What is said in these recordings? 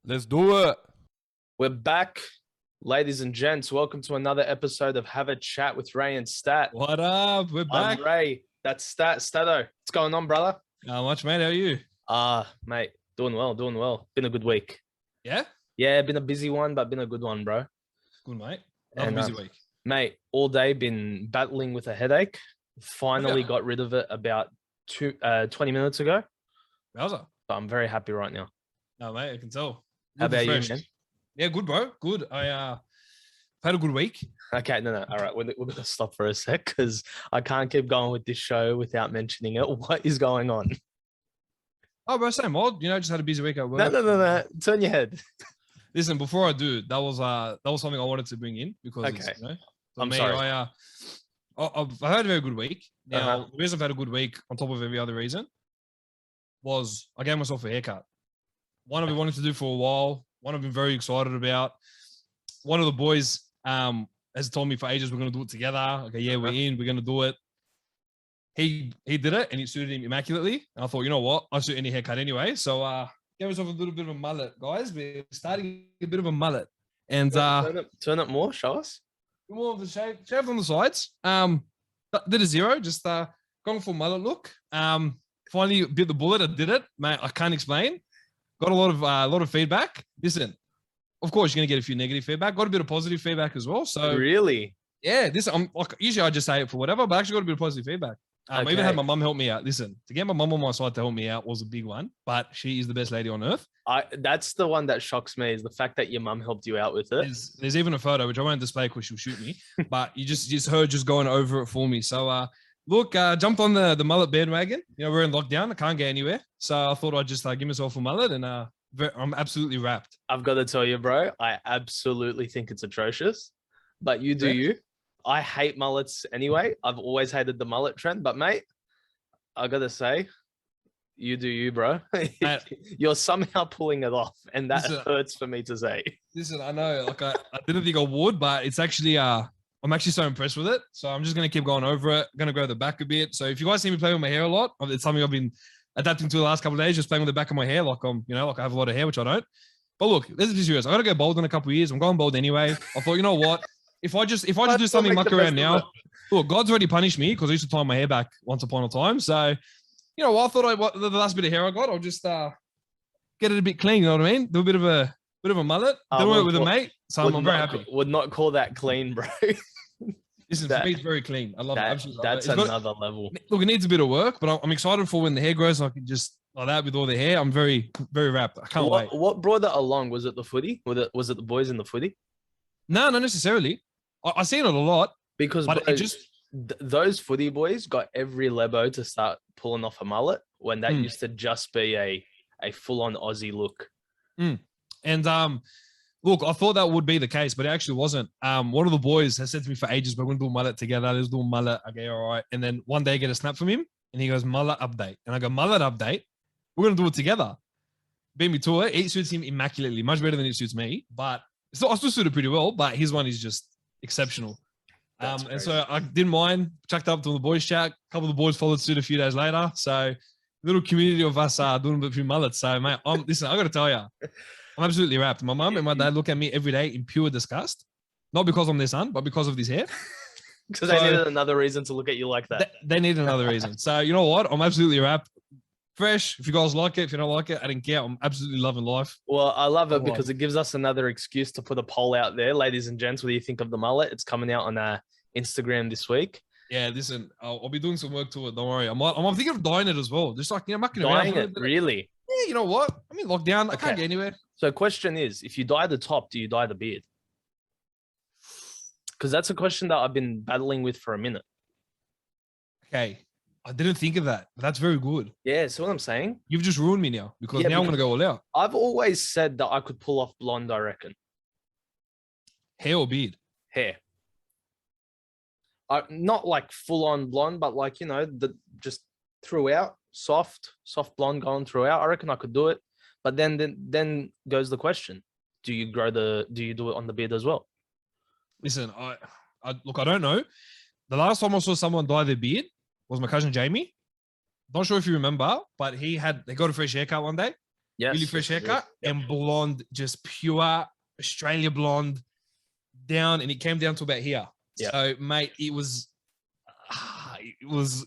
Let's do it. We're back, ladies and gents. Welcome to another episode of Have a Chat with Ray and Stat. What up? We're back. I'm Ray. That's Stat. Stato. What's going on, brother? How much, mate? How are you? Mate, doing well. Been a good week. Yeah? Yeah, been a busy one, but been a good one, bro. Good, mate. Another busy week. Mate, all day been battling with a headache. Finally got rid of it about 20 minutes ago. How's it? So I'm very happy right now. No, mate, I can tell. How about you, man? Yeah, good, bro. Good. I had a good week. Okay, no. All right, we're going to stop for a sec because I can't keep going with this show without mentioning it. What is going on? Oh, bro, same old. Just had a busy week at work. No. Turn your head. Listen, before I do, that was something I wanted to bring in because I'm sorry. I've had a very good week. Now, the reason I've had a good week on top of every other reason was I gave myself a haircut. One I've been wanting to do for a while. One I've been very excited about. One of the boys has told me for ages we're going to do it together. Okay, yeah, we're going to do it. He did it and it suited him immaculately. And I thought, you know what? I'll suit any haircut anyway. So gave myself a little bit of a mullet, guys. We're starting a bit of a mullet. And turn it more, show us. More of the shave on the sides. Did a zero, just going for mullet look. Finally bit the bullet. I did it, mate. I can't explain. Got a lot of feedback. Listen, of course you're gonna get a few negative feedback. Got a bit of positive feedback as well. So really, yeah. I'm like usually I just say it for whatever, but I actually got a bit of positive feedback. I even had my mum help me out. Listen, to get my mum on my side to help me out was a big one, but she is the best lady on earth. That's the one that shocks me is the fact that your mum helped you out with it. There's even a photo which I won't display because she'll shoot me, but you just her just going over it for me. So look, jumped on the mullet bandwagon. We're in lockdown. I can't get anywhere. So I thought I'd just give myself a mullet and I'm absolutely wrapped. I've got to tell you, bro, I absolutely think it's atrocious, but you do you. I hate mullets anyway. I've always hated the mullet trend, but mate, I got to say, you do you, bro. You're somehow pulling it off, and that hurts for me to say. Listen, I know, I didn't think I would, but it's actually, I'm actually so impressed with it. So I'm just going to keep going over it. I'm going to grow the back a bit. So if you guys see me playing with my hair a lot, it's something I've been adapting to the last couple of days, just playing with the back of my hair, like I have a lot of hair, which I don't. But look, let's be serious. I got to go bald in a couple of years. I'm going bald anyway. I thought, you know what? If I just do something muck around now, look, God's already punished me because I used to tie my hair back once upon a time. So, I thought the last bit of hair I got, I'll just get it a bit clean. You know what I mean? Do a bit of a mullet. Do it with a mate. So I'm very happy. Would not call that clean, bro. Listen, for me, it's very clean. I love it. Absolutely. That's another level. Look, it needs a bit of work, but I'm excited for when the hair grows. I can just like that with all the hair. I'm very, very wrapped. I can't wait. What brought that along? Was it the footy? Was it the boys in the footy? No, not necessarily. I seen it a lot because those footy boys got every lebo to start pulling off a mullet when that used to just be a full-on Aussie look. And look, I thought that would be the case, but it actually wasn't. One of the boys has said to me for ages, we're going to do a mullet together. Let's do a mullet. Okay, all right. And then one day I get a snap from him and he goes, mullet update. And I go, mullet update? We're going to do it together. Beat me to it. It suits him immaculately, much better than it suits me. But I still suit it pretty well, but his one is just exceptional. And so I didn't mind, chucked up to the boys chat. A couple of the boys followed suit a few days later. So little community of us doing a few mullets. So mate, listen, I got to tell you, I'm absolutely wrapped. My mum and my dad look at me every day in pure disgust, not because I'm their son, but because of this hair. Because they needed another reason to look at you like that. They need another reason. So you know what? I'm absolutely wrapped. Fresh. If you guys like it, if you don't like it, I don't care. I'm absolutely loving life. Well, I love it because it gives us another excuse to put a poll out there. Ladies and gents, what do you think of the mullet? It's coming out on Instagram this week. Yeah, listen, I'll be doing some work to it. Don't worry. I'm thinking of dyeing it as well. Just like, mucking around. Dyeing it, really? Yeah, you know what? I'm in lockdown. I can't get anywhere. So question is, if you dye the top, do you dye the beard? Because that's a question that I've been battling with for a minute. Okay. I didn't think of that. That's very good. Yeah, see what I'm saying? You've just ruined me now because now I'm going to go all out. I've always said that I could pull off blonde, I reckon. Hair or beard? Hair. Not like full-on blonde, but like, just throughout, soft blonde going throughout. I reckon I could do it. But then goes the question. Do you do it on the beard as well? Listen, I don't know. The last time I saw someone dye their beard was my cousin Jamie. Not sure if you remember, but they got a fresh haircut one day. Yes, really fresh yes, I do. haircut, Yep. and blonde, just pure Australia blonde down, and it came down to about here. Yep. So, mate, listen, it was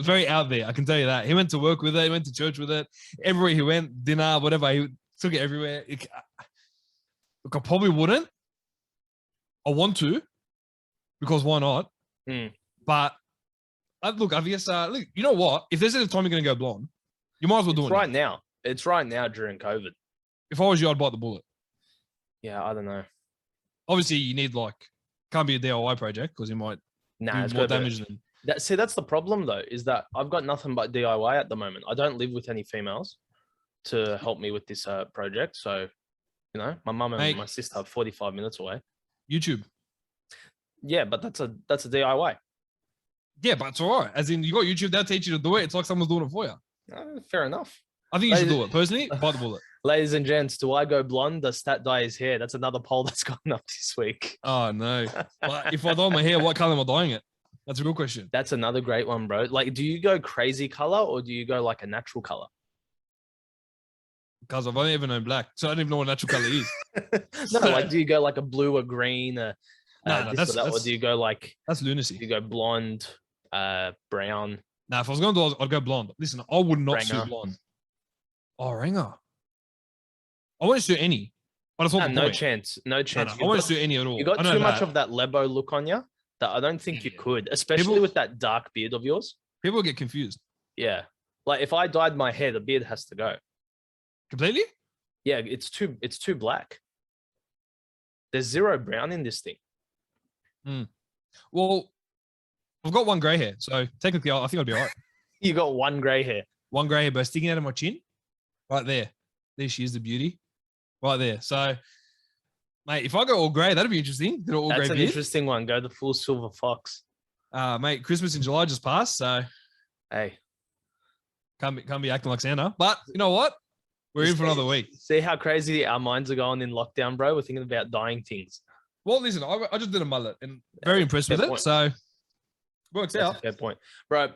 very out there. I can tell you that. He went to work with it. He went to church with it. Everywhere he went, dinner, whatever, he took it everywhere. Look, I probably wouldn't. I want to, because why not? But look, I guess, look, you know what? If there's any time you're going to go blonde, you might as well do it right now. It's right now during COVID. If I was you, I'd bite the bullet. Yeah, I don't know. Obviously, you need can't be a DIY project because you might do more damage than. That's the problem though, is that I've got nothing but DIY at the moment. I don't live with any females to help me with this project. So, my mum and my sister are 45 minutes away. YouTube. Yeah, but that's a DIY. Yeah, but it's all right. As in, you got YouTube, they'll teach you to do it. It's like someone's doing it for you. Fair enough. I think you should do it. Personally, bite the bullet. Ladies and gents, do I go blonde? Does Stat dye his hair? That's another poll that's gone up this week. Oh, no. But if I dye my hair, what color am I dyeing it? That's a real question. That's another great one, bro. Do you go crazy color or do you go like a natural color? Because I've only ever known black, so I don't even know what natural color is. No, do you go like a blue or green? No, or do you go that's lunacy. Do you go blonde, brown? Nah, if I was going to, I'd go blonde. Listen, I would not Ringer. suit blonde. Oh, ringer. I wouldn't suit any. But it's not no chance. No chance. I wouldn't suit any at all. You got too much of that Lebo look on you that I don't think you could, especially with that dark beard of yours. People get confused. Yeah. If I dyed my hair, the beard has to go. Completely? Yeah, it's too black. There's zero brown in this thing. Well, I've got one grey hair, so technically I think I'd be all right. You got one grey hair. One grey hair, but sticking out of my chin, right there. There she is, the beauty, right there. So, mate, if I go all grey, that'd be interesting. That's an interesting one. Go the full silver fox. Mate, Christmas in July just passed, so hey, can't be acting like Santa. But you know what? We're in for another week. See how crazy our minds are going in lockdown, bro? We're thinking about dying things. Well, listen, I just did a mullet and very impressed with it. So works out. Fair point, bro.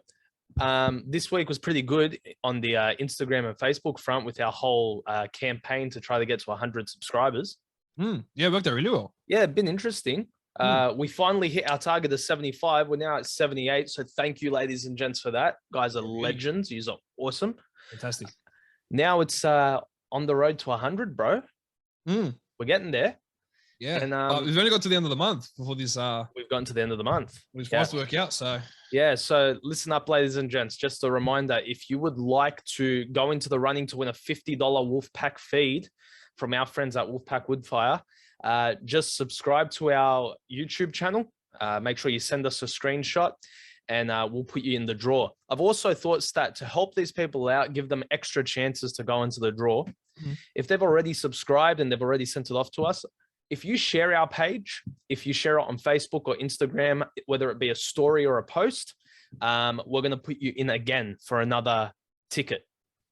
This week was pretty good on the Instagram and Facebook front with our whole campaign to try to get to 100 subscribers. Yeah, it worked out really well. Yeah, been interesting. We finally hit our target of 75. We're now at 78. So thank you, ladies and gents, for that. Guys are legends. You are awesome. Fantastic. Now it's on the road to 100, bro. We're getting there. Yeah. And we've only got to the end of the month before this. We've gotten to the end of the month. It's fast to work out. So yeah. So listen up, ladies and gents. Just a reminder: if you would like to go into the running to win a $50 Wolfpack feed from our friends at Wolfpack Woodfire, just subscribe to our YouTube channel. Make sure you send us a screenshot, and we'll put you in the draw. I've also thought that to help these people out, give them extra chances to go into the draw. If they've already subscribed and they've already sent it off to us, if you share our page, if you share it on Facebook or Instagram, whether it be a story or a post, we're going to put you in again for another ticket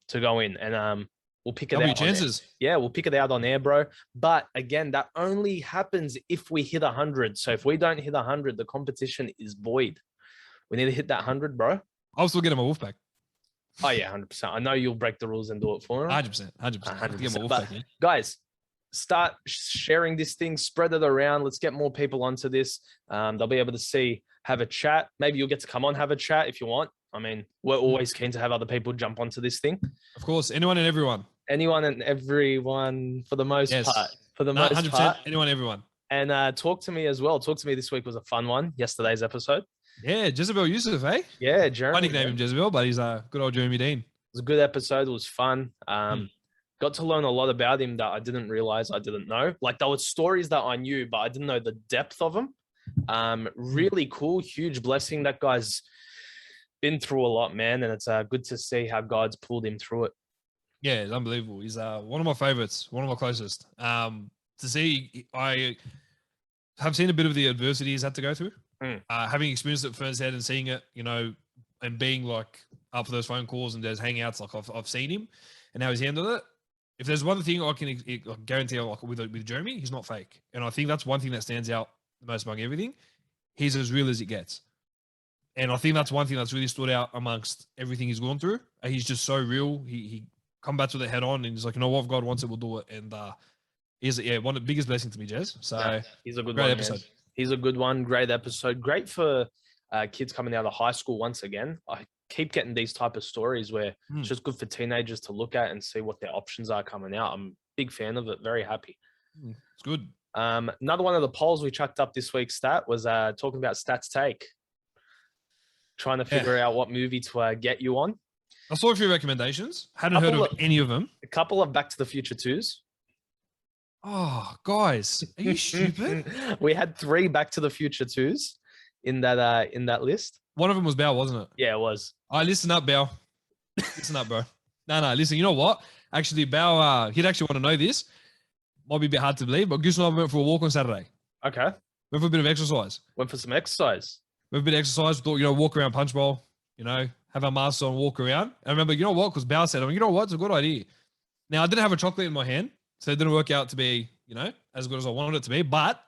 to go in, and we'll pick it out. Chances. Yeah, we'll pick it out on air, bro. But again, that only happens if we hit 100. So if we don't hit 100, the competition is void. We need to hit that 100, bro. I'll still get him a Wolfpack. Oh yeah, 100%. I know you'll break the rules and do it for him. 100%. 100%. But guys, start sharing this thing, spread it around. Let's get more people onto this. They'll be able to see, have a chat. Maybe you'll get to come on, have a chat if you want. I mean, we're always keen to have other people jump onto this thing. Of course, anyone and everyone. Anyone and everyone for the most part. For the most 100%, part. Anyone, everyone. And talk to me as well. Talk to me this week was a fun one. Yesterday's episode. Yeah, Jezebel Yusuf, eh? Yeah, Jeremy. I nickname him Jezebel, but he's a good old Jeremy Dean. It was a good episode. It was fun. Got to learn a lot about him that I didn't realize I didn't know. There were stories that I knew, but I didn't know the depth of them. Really cool, huge blessing. That guy's been through a lot, man, and it's good to see how God's pulled him through it. Yeah, it's unbelievable. He's one of my favorites, one of my closest. To see, I have seen a bit of the adversity he's had to go through. Having experienced it firsthand and seeing it, and being up for those phone calls and those hangouts, I've seen him and how he's handled it. If there's one thing I can guarantee, with Jeremy, he's not fake, and I think that's one thing that stands out the most among everything. He's as real as it gets, and I think that's one thing that's really stood out amongst everything he's gone through. He's just so real. He come back to the head on, and he's like, you know what, if God wants it, we'll do it. And he's one of the biggest blessings to me, Jez. So Yeah, he's a good great one, episode. man. He's a good one. Great episode. Great for kids coming out of high school once again. I keep getting these type of stories where it's just good for teenagers to look at and see what their options are coming out. I'm a big fan of it. Very happy. It's good. Another one of the polls we chucked up this week's stat was talking about Stats Take. Trying to figure out what movie to get you on. I saw a few recommendations. Hadn't heard of any of them. A couple of Back to the Future 2s. Oh, guys, are you stupid? We had 3 Back to the Future 2s in that list. One of them was Bao, wasn't it? Yeah, it was. All right, listen up, Bao. Listen up, bro. No, listen. You know what? Actually, Bao, he'd actually want to know this. Might be a bit hard to believe, but Goose and I went for a walk on Saturday. Okay. Went for a bit of exercise. Went for some exercise. Went for a bit of exercise. Thought, walk around Punch Bowl, have our masks on, walk around. And I remember, you know what? Because Bao said, you know what? It's a good idea. Now, I didn't have a chocolate in my hand, so it didn't work out to be, as good as I wanted it to be. But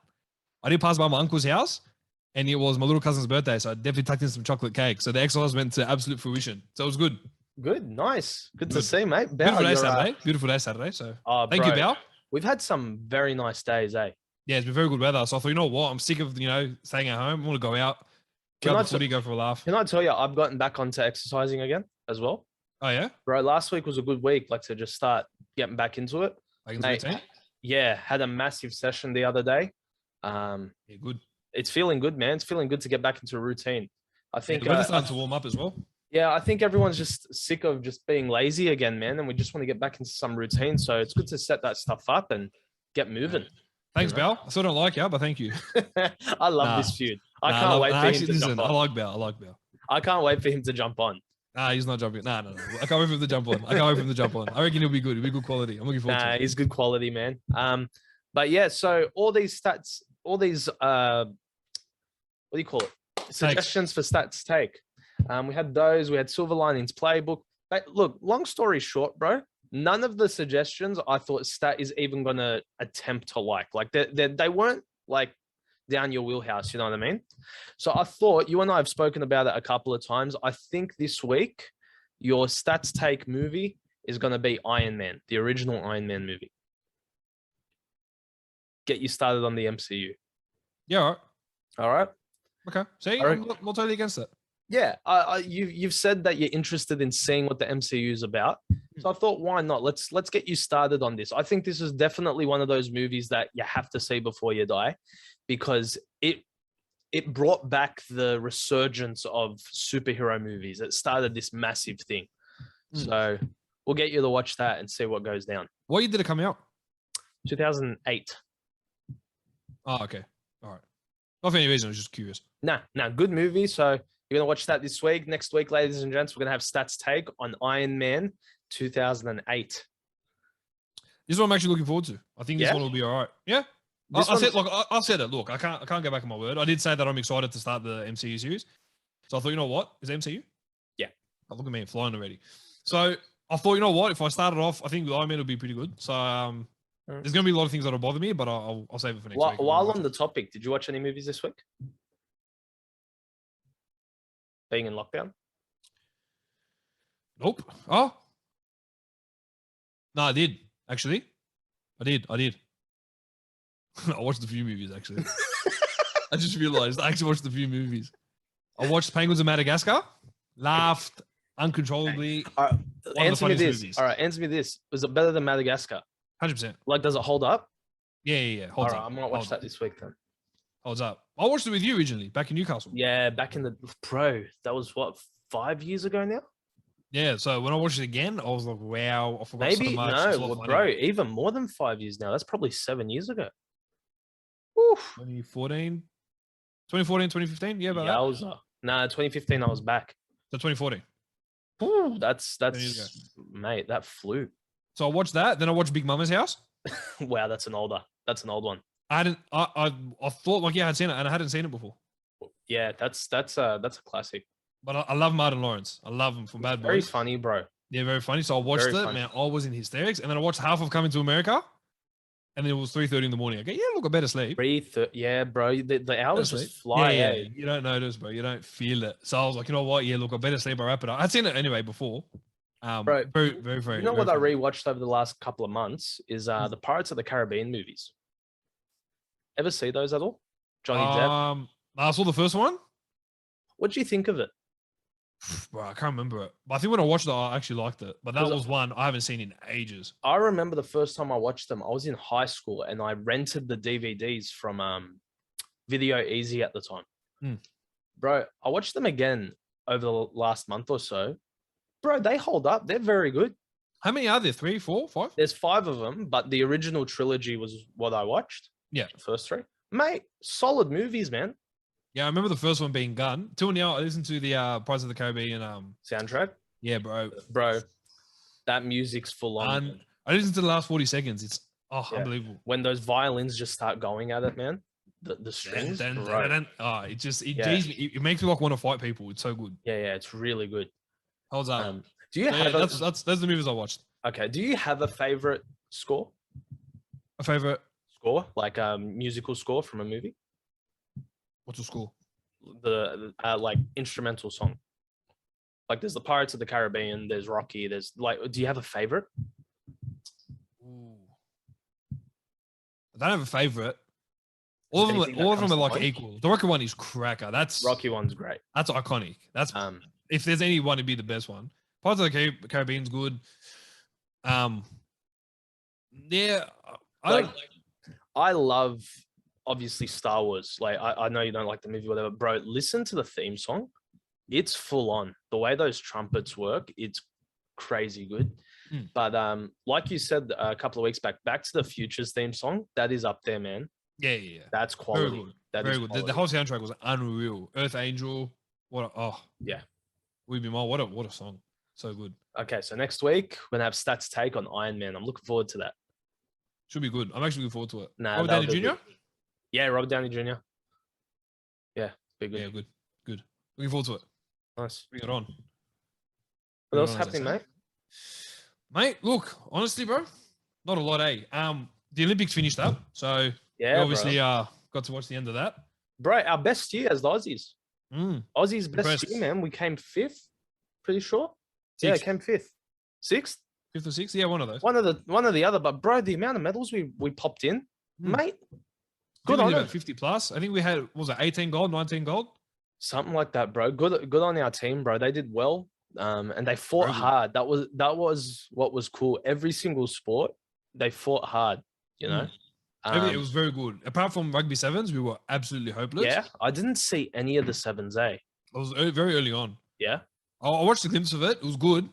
I did pass by my uncle's house, and it was my little cousin's birthday, so I definitely tucked in some chocolate cake. So the exercise went to absolute fruition. So it was good. Good, nice. Good to see, mate. Bao, Beautiful day Saturday. So thank you, Bao. We've had some very nice days, eh? Yeah, it's been very good weather. So I thought, you know what? I'm sick of, staying at home. I want to go out, go for a laugh. Can I tell you, I've gotten back onto exercising again as well. Oh, yeah? Bro, last week was a good week, to just start getting back into it. Routine? Yeah, had a massive session the other day. Yeah, good. It's feeling good, man. It's feeling good to get back into a routine. I think the weather's starting to warm up as well. Yeah, I think everyone's just sick of just being lazy again, man. And we just want to get back into some routine. So it's good to set that stuff up and get moving. Thanks, Bao. I still don't like you, but thank you. I love this feud. I can't wait for him to jump on. I like Bao. I can't wait for him to jump on. Nah, he's not jumping. No. I can't wait for him to jump on. I reckon he'll be good. He'll be good quality. I'm looking forward to it. He's good quality, man. But yeah, so all these stats, all these what do you call it? Suggestions for Stats Take. We had those. We had Silver Linings Playbook. But look, long story short, bro, none of the suggestions I thought Stat is even going to attempt to like. They weren't down your wheelhouse, you know what I mean? So I thought, you and I have spoken about it a couple of times. I think this week, your Stats Take movie is going to be Iron Man, the original Iron Man movie. Get you started on the MCU. Yeah, all right. All right. Okay. See, I'm not totally against it. Yeah, you've said that you're interested in seeing what the MCU is about. So I thought, why not? Let's get you started on this. I think this is definitely one of those movies that you have to see before you die, because it brought back the resurgence of superhero movies. It started this massive thing. So we'll get you to watch that and see what goes down. What year did it come out? 2008. Oh, okay. All right. Not for any reason. I was just curious. Nah, good movie. So you're going to watch that this week. Next week, ladies and gents, we're going to have Stats Take on Iron Man 2008. This is what I'm actually looking forward to. I think this one will be all right. Yeah. I said it. Look, I can't go back on my word. I did say that I'm excited to start the MCU series. So I thought, you know what? Is it MCU? Yeah. Oh, look at me, I'm flying already. So I thought, you know what? If I started off, I think Iron Man will be pretty good. So there's going to be a lot of things that'll bother me, but I'll save it for next week. While on the topic, did you watch any movies this week? Being in lockdown? Nope. Oh. No, I did, actually. I did. I watched a few movies, actually. I just realized I actually watched a few movies. I watched Penguins of Madagascar, laughed uncontrollably. All right, answer me this. Movies. All right, answer me this. Was it better than Madagascar? 100%. Does it hold up? Yeah. Holds up. I'm going to watch that this week then. Holds up. I watched it with you originally, back in Newcastle. Yeah, back in the pro. That was what, 5 years ago now? Yeah, so when I watched it again, I was like, wow, I forgot Maybe, so much. no, bro, even more than 5 years now. That's probably 7 years ago. Oof. 2014, 2015? Yeah, about that. Nah, 2015, I was back. So 2014. Ooh, that's mate, that flew. So I watched that. Then I watched Big Mama's House. Wow, that's an old one. I thought I'd seen it, and I hadn't seen it before. Yeah, that's a classic. But I love Martin Lawrence. I love him from Bad Boys. Very funny, bro. Yeah, very funny. So I watched it, man. I was in hysterics, and then I watched half of Coming to America, and then it was 3:30 in the morning. I go, yeah, look, I better sleep. Yeah, bro. The hours just fly. Yeah. You don't notice, bro. You don't feel it. So I was like, you know what? Yeah, look, I better sleep. I wrap it up. I'd seen it anyway before. Bro, Very, very, you very. know very what I funny. rewatched over the last couple of months is the Pirates of the Caribbean movies. Ever see those at all? Johnny Depp. I saw the first one. What do you think of it? Bro, I can't remember it. But I think when I watched it, I actually liked it. But that 'Cause was one I haven't seen in ages. I remember the first time I watched them, I was in high school and I rented the DVDs from Video Easy at the time. Mm. Bro, I watched them again over the last month or so. Bro, they hold up. They're very good. How many are there? 3, 4, 5? There's 5 of them, but the original trilogy was what I watched. Yeah. The first 3. Mate, solid movies, man. Yeah, I remember the first one being Gun. Till now, I listened to the Pirates of the Caribbean. Soundtrack. Yeah, bro. Bro, that music's full on. And I listened to the last 40 seconds. It's Yeah. unbelievable. When those violins just start going at it, man. The strings. Dun, dun, bro. dun, dun. Oh, Yeah. geez, it makes me like want to fight people. It's so good. Yeah, it's really good. Holds up. Do you So, yeah, have that's the movies I watched. okay? Do you have a favorite score? A favorite. Score like a musical score from a movie? What's the score? The like instrumental song. Like there's the Pirates of the Caribbean. There's Rocky. There's like, do you have a favorite? Ooh. I don't have a favorite. All of them are like equal. The Rocky one is cracker. That's Rocky one's great. That's iconic. That's if there's any one, it'd be the best one. Pirates of the Caribbean's good. Yeah, I love obviously Star Wars. Like I know you don't like the movie, whatever, bro. Listen to the theme song. It's full on. The way those trumpets work, it's crazy good. But like you said a couple of weeks back, Back to the Future's theme song, that is up there, man. Yeah. That's quality. Very good. That Very is good. quality. The whole soundtrack was unreal. Earth Angel. Yeah. We'd be more. What a song. So good. Okay, so next week we're gonna have Stats Take on Iron Man. I'm looking forward to that. Should be good. I'm actually looking forward to it. Nah, Robert Downey Jr. Yeah, Robert Downey Jr. Yeah, be good. Yeah, good. Looking forward to it. Nice. Bring it on. What else happening, mate? Mate, look, honestly, bro, not a lot, eh? The Olympics finished up, so yeah, we obviously got to watch the end of that. Bro, our best year as the Aussies. Aussies' best Impressed. year, man. We came 5th, pretty sure. Sixth. Yeah, came 5th. 6th? 5th or 6th? Yeah, one of those. One of the other. But bro, the amount of medals we popped in, mate. Good on about 50 plus. I think we had, what was it, 18 gold, 19 gold? Something like that, bro. Good on our team, bro. They did well. And they fought hard. That was what was cool. Every single sport, they fought hard, you know. It was very good. Apart from rugby sevens, we were absolutely hopeless. Yeah, I didn't see any of the sevens, eh? It was very early on. Yeah. I watched a glimpse of it. It was good.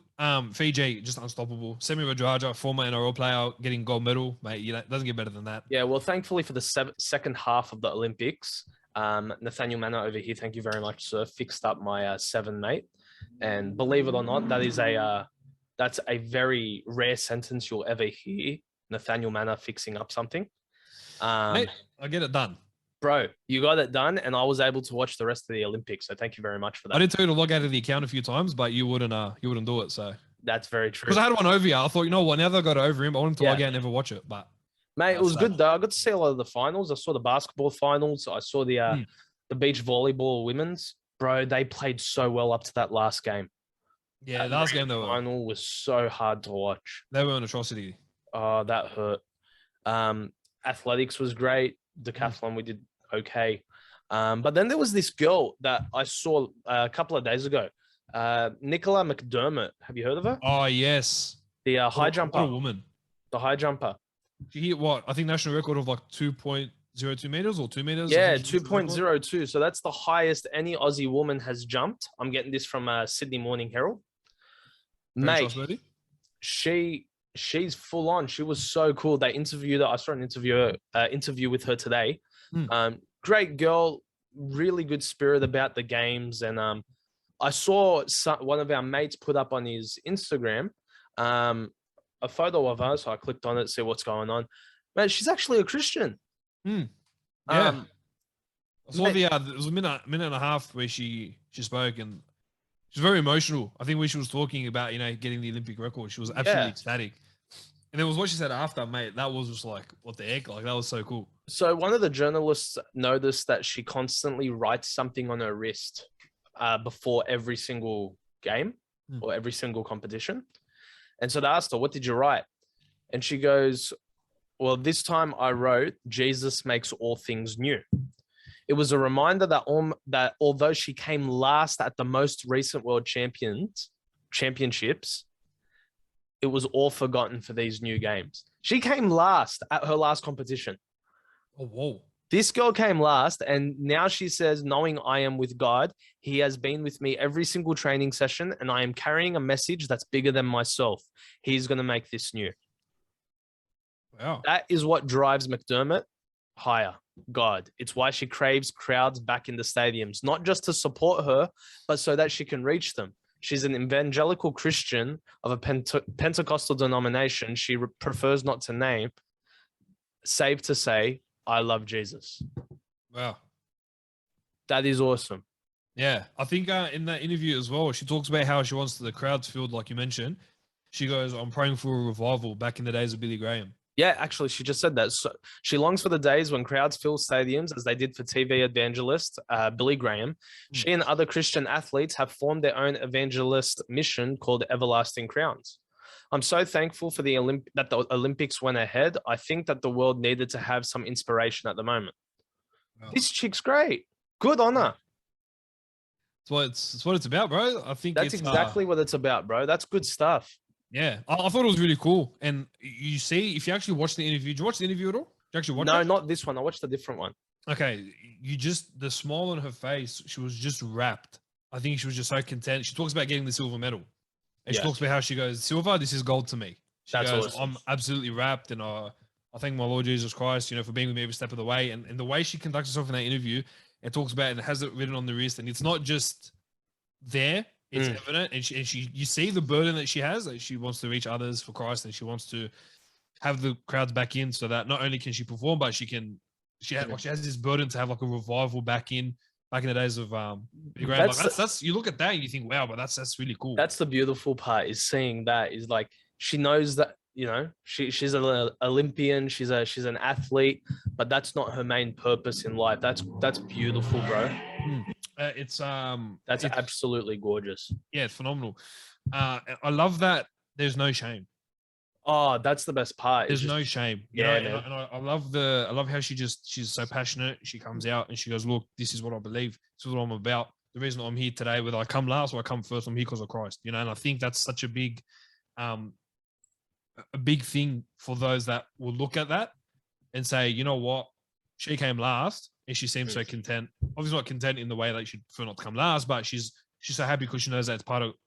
Fiji, just unstoppable. Semi Rajaja, former NRL player, getting gold medal. Mate, it doesn't get better than that. Yeah, well, thankfully for the second half of the Olympics, Nathaniel Manor over here, thank you very much, sir, fixed up my 7, mate. And believe it or not, that's a very rare sentence you'll ever hear. Nathaniel Manor fixing up something. Mate, I get it done. Bro, you got it done, and I was able to watch the rest of the Olympics. So thank you very much for that. I did tell you to log out of the account a few times, but you wouldn't do it. So that's very true. Because I had one over here. I thought, you know what? Now that I got over him, I wanted to log out and never watch it. But mate, it was good though. I got to see a lot of the finals. I saw the basketball finals. I saw the beach volleyball women's. Bro, they played so well up to that last game. Yeah, last game final was so hard to watch. They were an atrocity. Oh, that hurt. Athletics was great. Decathlon, we did okay. But then there was this girl that I saw a couple of days ago. Nicola McDermott. Have you heard of her? Oh, yes. The high jumper. What a woman. The high jumper. She hit what? I think national record of like 2.02 meters or 2 meters. Yeah, 2.02. So that's the highest any Aussie woman has jumped. I'm getting this from Sydney Morning Herald. Mate, she's full on. She was so cool. They interviewed her. I saw an interview with her today. Great girl, really good spirit about the games. And I saw one of our mates put up on his Instagram a photo of her. So I clicked on it to see what's going on. Man, she's actually a Christian. Yeah. I saw it was a minute and a half where she spoke, and she was very emotional. I think when she was talking about, getting the Olympic record, she was absolutely ecstatic. And there was what she said after, mate. That was just like, what the heck? Like, that was so cool. So one of the journalists noticed that she constantly writes something on her wrist before every single game or every single competition. And so they asked her, what did you write? And she goes, well, this time I wrote, Jesus makes all things new. It was a reminder that although she came last at the most recent world championships, it was all forgotten for these new games. She came last at her last competition. Oh, whoa. This girl came last, and now she says, knowing I am with God, he has been with me every single training session, and I am carrying a message that's bigger than myself. He's going to make this new. Wow. That is what drives McDermott higher. God. It's why she craves crowds back in the stadiums, not just to support her, but so that she can reach them. She's an evangelical Christian of a Pentecostal denomination she prefers not to name, save to say, I love Jesus. Wow. That is awesome. Yeah. I think in that interview as well, she talks about how she wants the crowds filled, like you mentioned. She goes, I'm praying for a revival back in the days of Billy Graham. Yeah, actually, she just said that. So she longs for the days when crowds fill stadiums, as they did for TV evangelist Billy Graham. She and other Christian athletes have formed their own evangelist mission called Everlasting Crowns. I'm so thankful for that the Olympics went ahead. I think that the world needed to have some inspiration at the moment. Wow. This chick's great. Good on her. It's what it's about, bro. I think that's exactly what it's about, bro. That's good stuff. Yeah, I thought it was really cool. And you see, if you actually watch the interview, did you watch the interview at all? Did you actually watch it? No, not this one. I watched a different one. Okay, the smile on her face, she was just wrapped. I think she was just so content. She talks about getting the silver medal. And she talks about how she goes, silver, this is gold to me. She goes, awesome. I'm absolutely wrapped. And I thank my Lord Jesus Christ, for being with me every step of the way. And the way she conducts herself in that interview, it talks about it and has it written on the wrist. And it's not just there. It's evident, and you see the burden that she has. That she wants to reach others for Christ, and she wants to have the crowds back in, so that not only can she perform, but she has this burden to have like a revival back in the days of that's you look at that and you think, wow, but that's really cool. That's the beautiful part, is seeing that, is like she knows that she's an Olympian, she's an athlete, but that's not her main purpose in life. That's beautiful, bro. It's absolutely gorgeous. Yeah, it's phenomenal. I love that there's no shame. Oh, that's the best part. There's no shame. Yeah, man. And I love how she's so passionate. She comes out and she goes, look, this is what I believe. This is what I'm about. The reason I'm here today, whether I come last or I come first, I'm here because of Christ. And I think that's such a big thing for those that will look at that and say, you know what, she came last and she seems so content. Obviously not content in the way that she prefer not to come last, but she's so happy because she knows that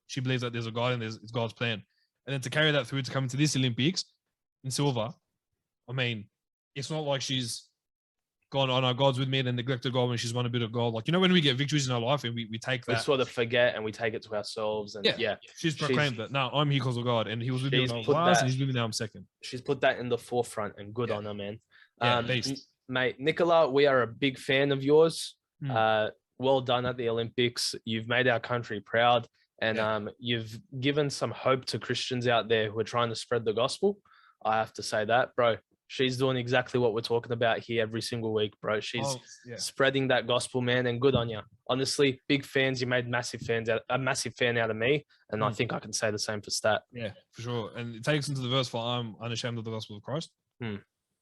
she believes that there's a God and it's God's plan. And then to carry that through to come to this Olympics in silver, I mean, it's not like she's gone, oh no, God's with me, and then neglected God when she's won a bit of gold. Like, when we get victories in our life and we take that. We sort of forget and we take it to ourselves. And she's proclaimed that, no, I'm here because of God. And he was with me when I was last, and he's with me now I'm second. She's put that in the forefront, and good on her, man. Beast. Mate, Nicola, we are a big fan of yours. Well done at the Olympics. You've made our country proud. And you've given some hope to Christians out there who are trying to spread the gospel. I have to say that, bro. She's doing exactly what we're talking about here every single week, bro. She's spreading that gospel, man, and good on you. Honestly, big fans. You made a massive fan out of me, and I think I can say the same for Stat. Yeah, for sure. And it takes into the verse for I'm unashamed of the gospel of Christ. I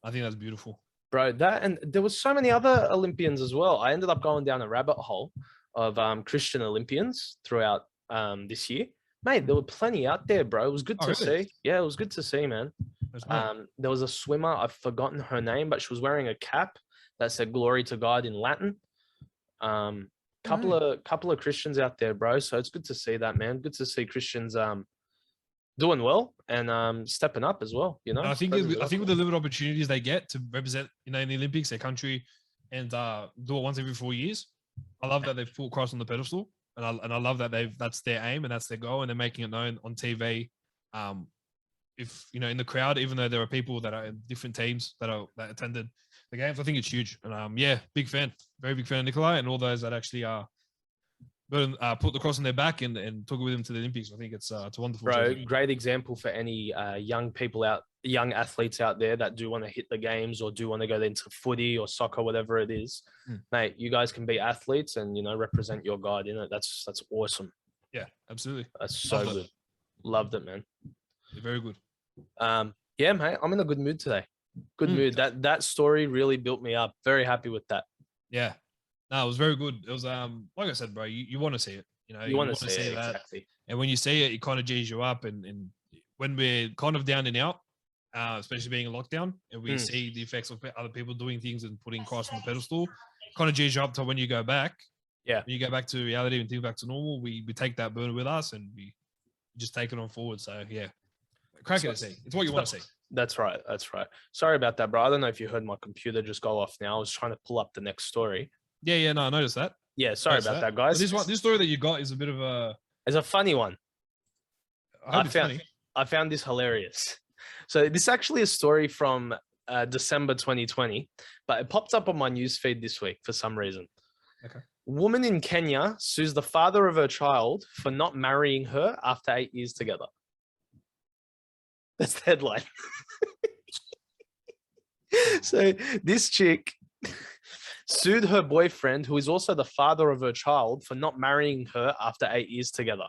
think that's beautiful, bro. And there was so many other Olympians as well. I ended up going down a rabbit hole of Christian Olympians throughout this year, mate. There were plenty out there, bro. It was good to see. Yeah, it was good to see, man. There was a swimmer, I've forgotten her name, but she was wearing a cap that said "Glory to God" in Latin. Couple of Christians out there, bro. So it's good to see that, man. Good to see Christians doing well and stepping up as well. I think with the limited opportunities they get to represent, in the Olympics, their country, and do it once every 4 years. I love that they've put Christ on the pedestal. And I love that that's their aim and that's their goal, and they're making it known on TV. If in the crowd, even though there are people that are in different teams that attended the games, I think it's huge. And big fan, very big fan of Nicola and all those that actually put the cross on their back and took it with them to the Olympics. I think it's a wonderful. Bro, great example for any young athletes out there that do want to hit the games or do want to go into footy or soccer, whatever it is. Mate, you guys can be athletes and represent your God in it. That's awesome. Yeah, absolutely. That's so good. Loved it, man. Very good. Yeah, mate, I'm in a good mood today. Good mood. That story really built me up. Very happy with that. Yeah. No, it was very good. It was like I said, bro, you want to see it. You know, You want to wanna see it, that. exactly. And when you see it, it kind of G's you up. And when we're kind of down and out, especially being in lockdown, and we see the effects of other people doing things and putting Christ on the pedestal, kind of G's you up to when you go back. Yeah. When you go back to reality and things back to normal, we take that burden with us and we just take it on forward. So yeah, cracking to see. It's what you want to see. That's right. That's right. Sorry about that, bro. I don't know if you heard my computer just go off now. I was trying to pull up the next story. Yeah. No, I noticed that. Yeah, sorry about that, guys. But this story that you got is a bit of a... It's a funny one. I found this hilarious. So this is actually a story from December 2020, but it popped up on my newsfeed this week for some reason. Okay. Woman in Kenya sues the father of her child for not marrying her after 8 years together. That's the headline. So this chick sued her boyfriend, who is also the father of her child, for not marrying her after 8 years together.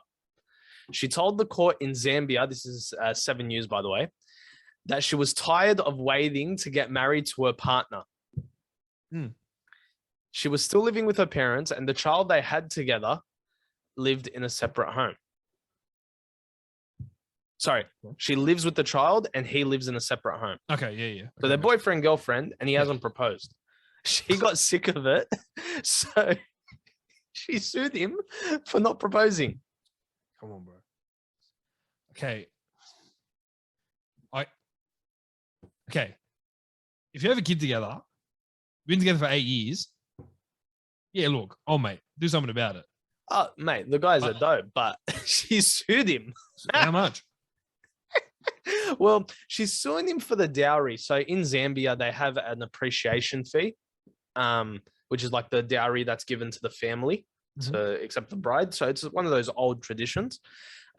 She told the court in Zambia, this is 7 News, by the way, that she was tired of waiting to get married to her partner. She was still living with her parents, and the child they had together lived in a separate home. Sorry, she lives with the child and he lives in a separate home. Okay, yeah. So they're boyfriend, girlfriend, and he hasn't proposed. She got sick of it, so she sued him for not proposing. Come on, bro. Okay. If you have a kid together, been together for 8 years, yeah, look, mate, do something about it. Oh, mate, the guy's a dope, but she sued him. How much? Well, she's suing him for the dowry. So in Zambia, they have an appreciation fee, which is like the dowry that's given to the family to accept the bride. So it's one of those old traditions.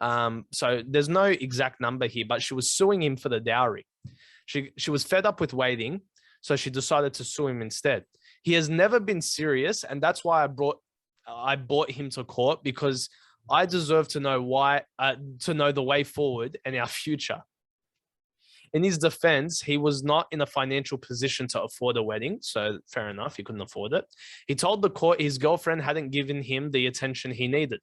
So there's no exact number here, but she was suing him for the dowry. She was fed up with waiting, so she decided to sue him instead. He has never been serious, and that's why I brought him to court, because I deserve to know the way forward and our future. In his defense, he was not in a financial position to afford a wedding, so fair enough, he couldn't afford it. He told the court his girlfriend hadn't given him the attention he needed.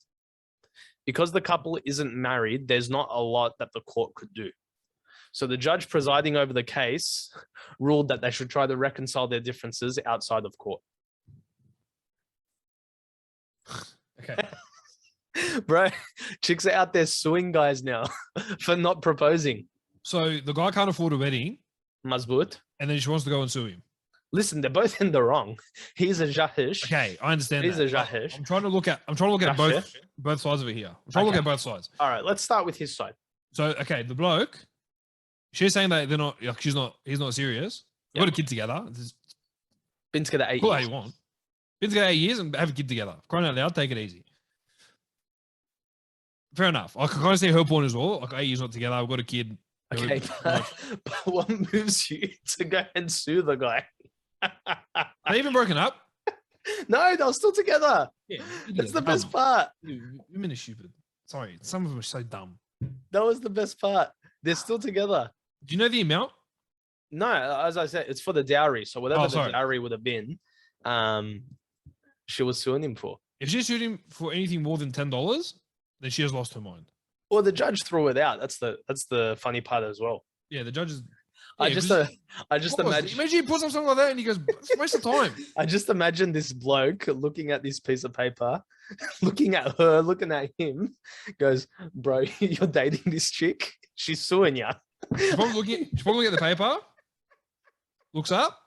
Because the couple isn't married, there's not a lot that the court could do. So the judge presiding over the case ruled that they should try to reconcile their differences outside of court. Okay. Bro, chicks are out there suing guys now for not proposing. So the guy can't afford a wedding. Mazboot. And then she wants to go and sue him. Listen, they're both in the wrong. He's a jahish. Okay, I understand. He's a jahish. I'm trying to look at both sides of it here. I'm trying to look at both sides. All right, let's start with his side. So, okay, the bloke, she's saying that they're not, like, he's not serious. They've got a kid together. Been together 8 years. Cool how you want. Been together 8 years and have a kid together. Crying out loud, take it easy. Fair enough. I can kind of see her point as well. Like, 8 years not together, I've got a kid. Okay, but what moves you to go and sue the guy? Are they even broken up? No, they're still together. Yeah, that's the best part. Women are stupid. Sorry, some of them are so dumb. That was the best part. They're still together. Do you know the amount? No, as I said, it's for the dowry. So whatever the dowry would have been, she was suing him for. If she sued him for anything more than $10, then she has lost her mind. Well, the judge threw it out. That's the funny part as well. Yeah, the judge is. I just imagine. Imagine he puts up something like that and he goes, "It's a waste of time." I just imagine this bloke looking at this piece of paper, looking at her, looking at him, goes, "Bro, you're dating this chick. She's suing you." She's probably looking at the paper. Looks up.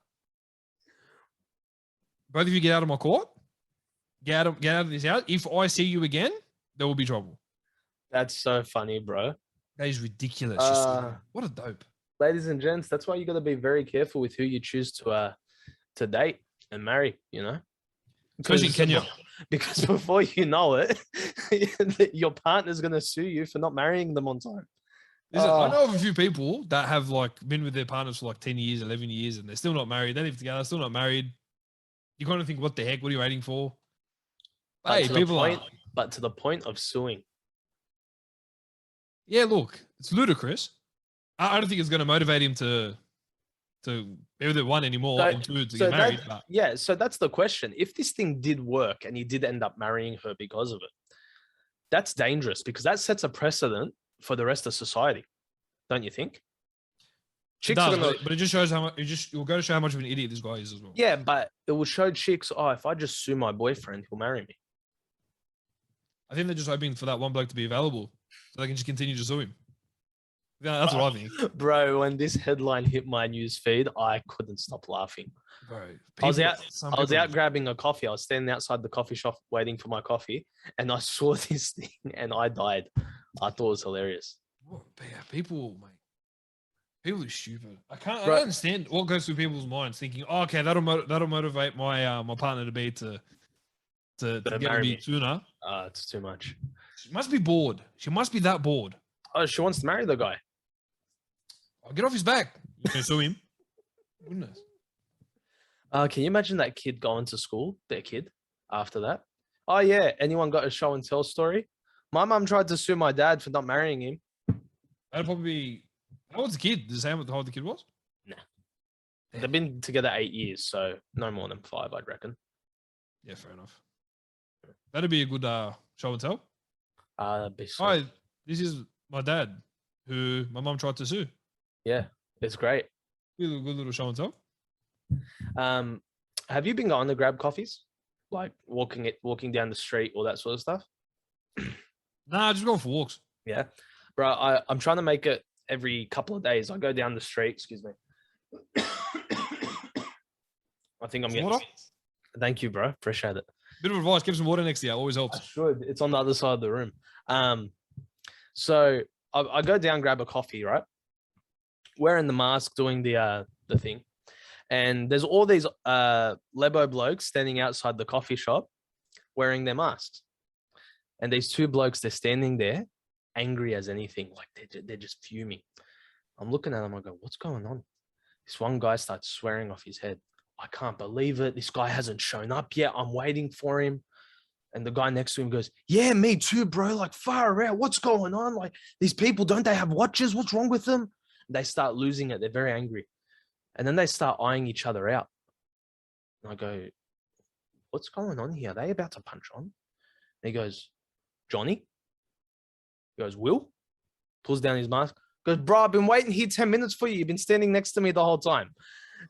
Both of you get out of my court. Get out of this house. If I see you again, there will be trouble. That's so funny, bro. That is ridiculous. What a dope. Ladies and gents, that's why you got to be very careful with who you choose to date and marry, you know? Especially in Kenya. Because before you know it, your partner's going to sue you for not marrying them on time. Listen, I know of a few people that have like been with their partners for like 10 years, 11 years, and they're still not married. They live together, still not married. You kind of think, what the heck? What are you waiting for? But to the point of suing. Yeah, look, it's ludicrous. I don't think it's going to motivate him to be with it, one, anymore, So, and two, to so get married. that But yeah, so that's the question. If this thing did work and he did end up marrying her because of it, that's dangerous because that sets a precedent for the rest of society, don't you think? it Chicks are does, gonna, but it just shows how much. It will go to show how much of an idiot this guy is as well. yeah, but it will show chicks, oh, if I just sue my boyfriend, he'll marry me. I think they're just hoping for that one bloke to be available so they can just continue to sue him. Yeah, that's what I think. Bro, when this headline hit my news feed, I couldn't stop laughing. Bro, I was some out people- grabbing a coffee. I was standing outside the coffee shop waiting for my coffee, and I saw this thing and I died. I thought it was hilarious. Yeah, people, mate. People are stupid. I Bro. don't understand what goes through people's minds thinking, oh, okay, that'll motivate my my partner to be to get marry me me. sooner. It's too much. She must be bored. She must be that bored. Oh, she wants to marry the guy. I'll get off his back. You can sue him. Goodness. Can you imagine that kid going to school, their kid, after that? Oh, yeah. Anyone got a show and tell story? My mum tried to sue my dad for not marrying him. That'd probably be. How old's the kid? Does it say how old the kid was? They've been together 8 years, so no more than 5, I'd reckon. Yeah, fair enough. That'd be a good show and tell. That'd be so- Hi, this is my dad, who my mum tried to sue. Yeah, it's great. Good little show and tell. Have you been going to grab coffees? Like walking down the street, all that sort of stuff? Nah, just going for walks. Yeah. Bro, I'm trying to make it every couple of days. I go down the street, excuse me. I think I'm getting... Water? Thank you, bro. Appreciate it. Bit of advice, keep some water next to you. Always I helps. should. It's on the other side of the room. So I go down, grab a coffee, right? Wearing the mask, doing the thing. And there's all these Lebo blokes standing outside the coffee shop wearing their masks. And these two blokes, they're standing there angry as anything. Like they're just fuming. I'm looking at them. I go, what's going on? This one guy starts swearing off his head. I can't believe it. This guy hasn't shown up yet. I'm waiting for him. And the guy next to him goes, yeah, me too, bro. Like, far out. What's going on? Like, these people, don't they have watches? What's wrong with them? They start losing it. They're very angry. And then they start eyeing each other out. And I go, what's going on here? Are they about to punch on? And he goes, Johnny? He goes, Will? Pulls down his mask. Goes, bro, I've been waiting here 10 minutes for you. You've been standing next to me the whole time.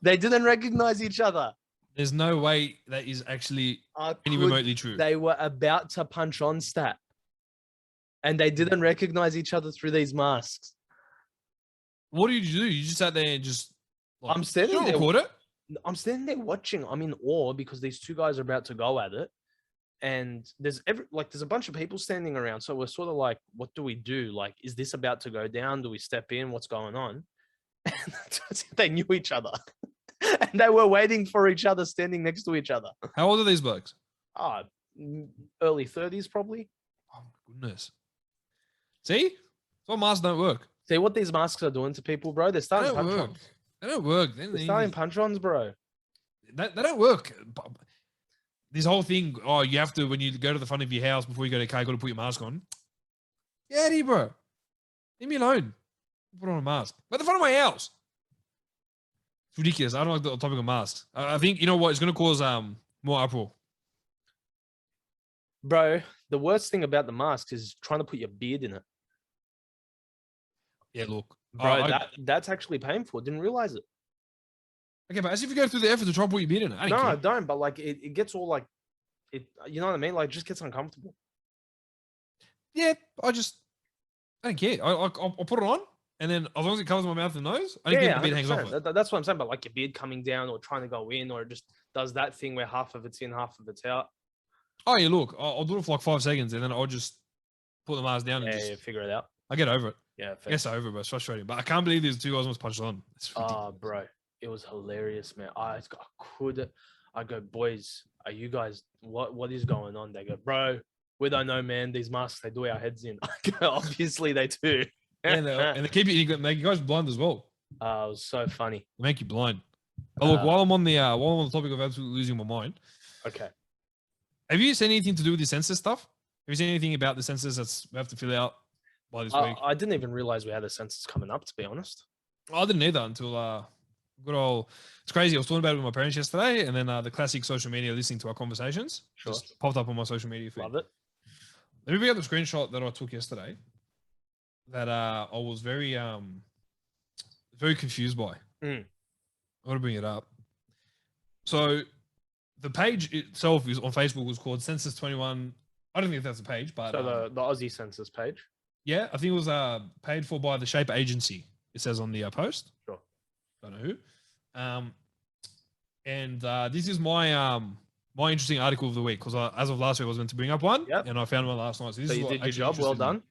They didn't recognize each other. There's no way that is actually any remotely true. They were about to punch on, stat. And they didn't recognize each other through these masks. What did you do? You just sat there and just... Like, I'm standing there. Record it? I'm standing there watching. I'm in awe because these two guys are about to go at it. And there's a bunch of people standing around. So we're sort of like, what do we do? Like, is this about to go down? Do we step in? What's going on? And they knew each other. And they were waiting for each other, standing next to each other. How old are these blokes? Early 30s, probably. Oh, my goodness. See? That's why masks don't work. See what these masks are doing to people, bro? They're They starting don't work. punch-ons. They don't work. They're starting punch-ons, bro. They don't work. This whole thing, oh, you have to, when you go to the front of your house before you go to the car, you got to put your mask on. Get out of here, bro. Leave me alone. Put on a mask. At the front of my house. It's ridiculous. I don't like the topic of masks. I think, you know what, it's going to cause more uproar. Bro, the worst thing about the mask is trying to put your beard in it. Yeah, look. Bro, that's actually painful. Didn't realize it. Okay, but as if you go through the effort to try and put your beard in it. No, I don't. But like, it gets all like, you know what I mean? Like, it just gets uncomfortable. Yeah, I don't care. I'll put it on, and then as long as it covers my mouth and nose, I don't care if the beard hangs off it. That's what I'm saying. But like your beard coming down or trying to go in, or it just does that thing where half of it's in, half of it's out. Oh, yeah, look, I'll do it for like 5 seconds, and then I'll just put the mask down and just figure it out. I get over it. Yeah, I guess over it, but it's frustrating. But I can't believe these two guys almost punched on. It's ridiculous. Bro, it was hilarious, man. I go, boys, are you guys, what is going on? They go, bro, we don't know, man. These masks, they do our heads in. I go, obviously they do. and they keep you, make you guys blind as well. It was so funny. They make you blind. Oh, look, while I'm on the topic of absolutely losing my mind. Okay. Have you seen anything to do with the census stuff? Have you seen anything about the census that's we have to fill out? by this week. I didn't even realize we had a census coming up, to be honest. I didn't either until good old. It's crazy. I was talking about it with my parents yesterday, and then the classic social media listening to our conversations just popped up on my social media feed. Love it. Let me bring up the screenshot that I took yesterday. That I was very confused by. Mm. I want to bring it up. So the page itself is on Facebook was called Census 21. I don't think that's a page, but so the Aussie Census page. Yeah, I think it was paid for by the Shape Agency. It says on the post. Sure. Don't know who. And this is my my interesting article of the week because as of last week I was meant to bring up one, and I found one last night. So, you did your job. Well done.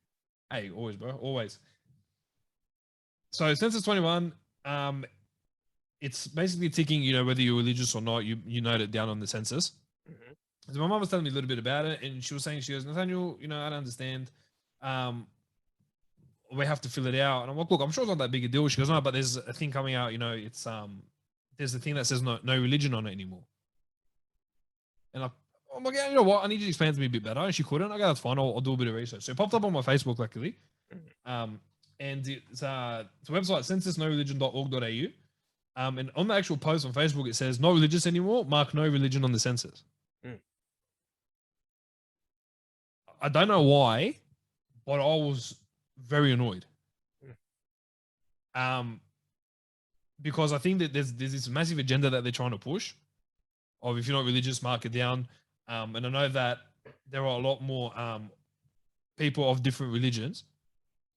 Hey, always, bro, always. So Census 21, it's basically ticking, whether you're religious or not. You note it down on the census. Mm-hmm. So my mom was telling me a little bit about it, and she was saying, she goes, Nathaniel, I don't understand. We have to fill it out, and I'm like, look, I'm sure it's not that big a deal. She goes, no, but there's a thing coming out. It's there's a thing that says no religion on it anymore. And I'm like, yeah, you know what? I need you to explain to me a bit better. And she couldn't. Okay, that's fine. I'll do a bit of research. So it popped up on my Facebook, luckily. And it's a website, censusnoreligion.org.au. And on the actual post on Facebook, it says, not religious anymore, mark no religion on the census. I don't know why, but I was very annoyed. Because I think that there's this massive agenda that they're trying to push of if you're not religious, mark it down. And I know that there are a lot more people of different religions.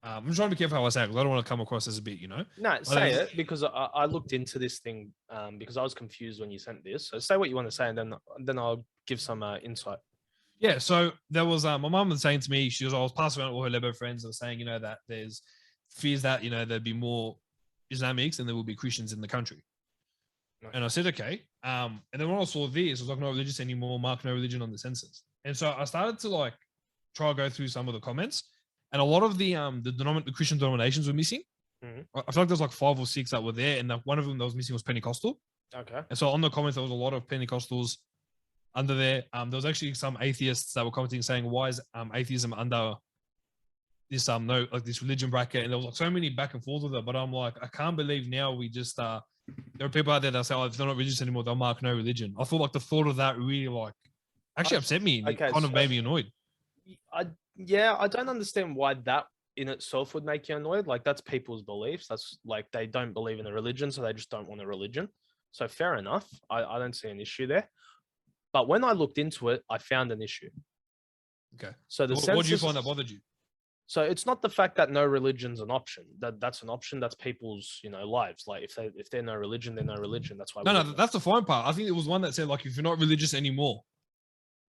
I'm trying to be careful how I say it because I don't want to come across as a bit, No, say it because I looked into this thing because I was confused when you sent this. So say what you want to say and then I'll give some insight. Yeah, so there was my mum was saying to me, I was passing around all her Lebo friends and saying, that there's fears that, there'd be more Islamics and there will be Christians in the country. Okay. And I said, okay. And then when I saw this, I was like, no religious anymore, mark no religion on the census. And so I started to try to go through some of the comments, and a lot of the Christian denominations were missing. Mm-hmm. I feel like there's 5 or 6 that were there, and one of them that was missing was Pentecostal. Okay. And so on the comments, there was a lot of Pentecostals under there. There was actually some atheists that were commenting saying, why is atheism under this this religion bracket? And there was so many back and forth with it, but I'm like, I can't believe now we just there are people out there that say, if they're not religious anymore, they'll mark no religion. I thought the thought of that really actually upset me. Okay, it kind of made me annoyed. I don't understand why that in itself would make you annoyed. That's people's beliefs. That's they don't believe in a religion, so they just don't want a religion. So fair enough. I don't see an issue there. But when I looked into it, I found an issue. Okay. So what did you find that bothered you? So it's not the fact that no religion's an option. That's an option. That's people's, lives. If they're no religion, they're no religion. That's why. No, that's the fine part. I think it was one that said if you're not religious anymore.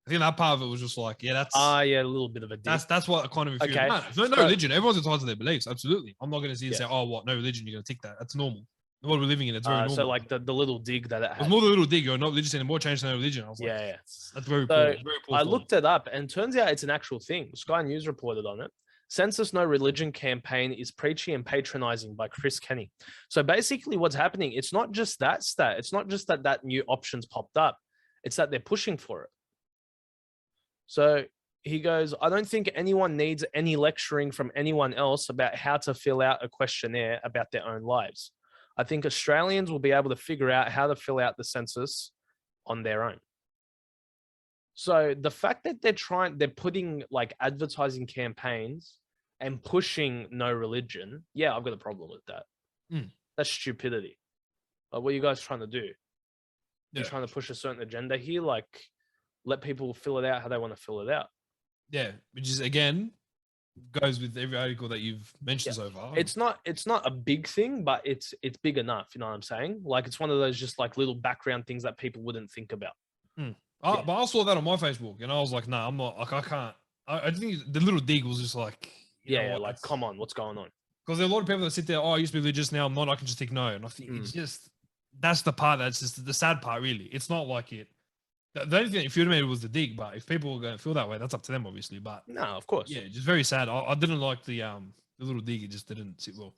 I think that part of it was just that's a little bit of a dip. That's what kind of okay. No, no religion. Everyone's entitled to their beliefs. Absolutely. I'm not going to see and say, oh, what, no religion, you're going to tick that. That's normal. The world we're living in, it's very normal. So the little dig that it had. It was more the little dig. You're not religious anymore, change to no religion. I was that's very poor. Very poor. I looked it up and turns out it's an actual thing. Sky News reported on it. Census No Religion campaign is preachy and patronizing by Chris Kenny. So basically what's happening, it's not just that stat. It's not just that new options popped up. It's that they're pushing for it. So he goes, I don't think anyone needs any lecturing from anyone else about how to fill out a questionnaire about their own lives. I think Australians will be able to figure out how to fill out the census on their own. So the fact that they're putting advertising campaigns and pushing no religion, I've got a problem with that. That's stupidity. What are you guys trying to do? You're trying to push a certain agenda here, let people fill it out how they want to fill it out. Yeah, which is again goes with every article that you've mentioned so far. It's not a big thing, but it's big enough. You know what I'm saying? It's one of those just little background things that people wouldn't think about. But I saw that on my Facebook, and I was like, "No, I'm not. I can't." I think the little dig was just come on, what's going on? Because there are a lot of people that sit there. Oh, I used to be religious, now I'm not. I can just tick no, and I think it's just that's the part that's just the sad part. Really, it's not like it. The only thing that infuriated me was the dig, but if people are going to feel that way, that's up to them, obviously. But no, of course, just very sad. I didn't like the little dig; it just didn't sit well.